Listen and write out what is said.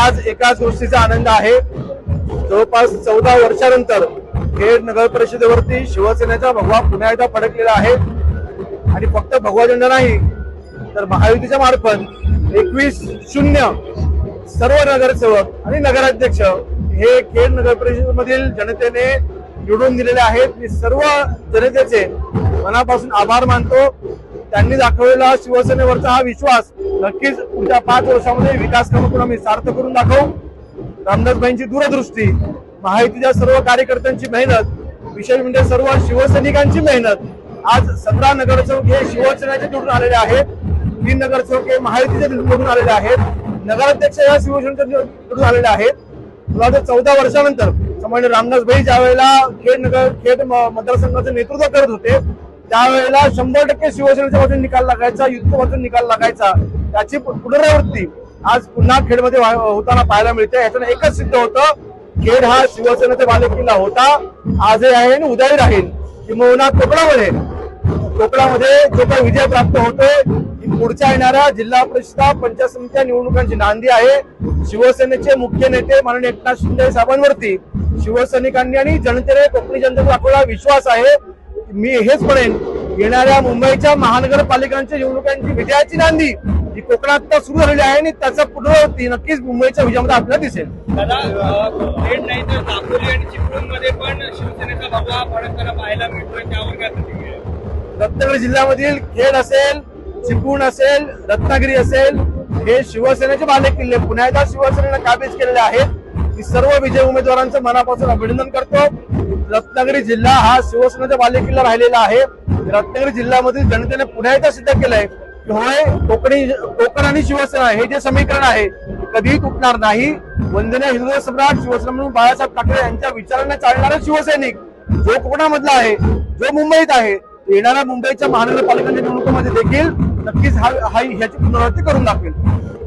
आज एकाच गोष्टीचा आनंद आहे। जवळपास 14 वर्षानंतर खेड नगर परिषदेवरती शिवसेनेचा भगवा पुन्हा एकदा फडकलेला आहे आणि फक्त भगवा झेंडा नाही तर महायुतीच्या मार्फत 21-0 सर्व नगरसेवक आणि नगराध्यक्ष हे खेड नगर परिषदेमधील जनतेने निवडून दिलेले आहेत। मी सर्व जनतेचे मनापासून आभार मानतो। त्यांनी दाखवलेला शिवसेनेवरचा हा विश्वास नक्कीच पुढच्या 5 वर्षामध्ये विकास कामातून आम्ही सार्थ करून दाखवू। रामदासभाईंची दूरदृष्टी, महायुतीच्या सर्व कार्यकर्त्यांची मेहनत, विशेष म्हणजे सर्व शिवसैनिकांची मेहनत। आज 17 नगरसेवक हे शिवसेनेचे निवडून आलेले आहेत, 3 नगरसेवक हे महायुतीचे निवडून आलेले आहेत, नगराध्यक्ष या शिवसेनेचे निवडून आलेले आहेत। 14 वर्षानंतर सामान्य रामदासभाई ज्या वेळेला खेड मतदारसंघाचे नेतृत्व करत होते त्यावेळेला 100% शिवसेनेच्या बाजूने निकाल लागायचा, युतीच्या बाजूने निकाल लागायचा। त्याची पुनरावृत्ती आज पुन्हा खेडमध्ये होताना पाहायला मिळते। याच्यानं एकच सिद्ध होतं, खेड हा शिवसेनेचा बालेकिल्ला होता, आजही आहे आणि उद्याही राहील। किंबहुना कोकणामध्ये जो काही विजय प्राप्त होतोय पुढच्या येणाऱ्या जिल्हा परिषद पंचायत समिती निवडणुकांची नांदी आहे। शिवसेनेचे मुख्य नेते माननीय एकनाथ शिंदे साहेबांवरती शिवसैनिकांनी आणि जनतेने, कोकणी जनतेचा दाखवलेला विश्वास आहे। मी हेच म्हणेन, येणाऱ्या मुंबईच्या महानगरपालिकांच्या निवडणुकांची विजयाची नांदी ही कोकणात सुरू झालेली आहे आणि त्याचा पुनरावृत्ती नक्कीच मुंबईच्या विजयामध्ये आपल्याला दिसेल। खेड नाही तर दापोली आणि चिपळूणमध्ये पण शिवसेनेचा भगवा फडकताना पाहायला मिळतोय, त्यावर काय प्रतिक्रिया? रत्नागिरी जिल्ह्यामधील खेड असेल, चिपळूण असेल, रत्नागिरी असेल, हे शिवसेनेचे बालेकिल्ले पुन्हा एकदा शिवसेनेने काबीज केलेले आहेत। मी सर्व विजय उमेदवारांचं मनापासून अभिनंदन करतो। रत्नागिरी जिल्हा हा शिवसेनेचा बालेकिल्ला राहिलेला आहे। रत्नागिरी जिल्ह्यामधील जनतेने पुन्हा एकदा सिद्ध केलंय की होय, कोकण आणि शिवसेना हे जे समीकरण आहे कधीही तुटणार नाही। वंदनीय हिंदू सम्राट शिवसेना म्हणून बाळासाहेब ठाकरे यांच्या विचारांना चालणारा शिवसैनिक जो कोकणामधला आहे, जो मुंबईत आहे, येणाऱ्या मुंबईच्या महानगरपालिकांच्या निवडणुकीमध्ये देखील नक्कीच ह्याची पुनरावृत्ती करून दाखवेल।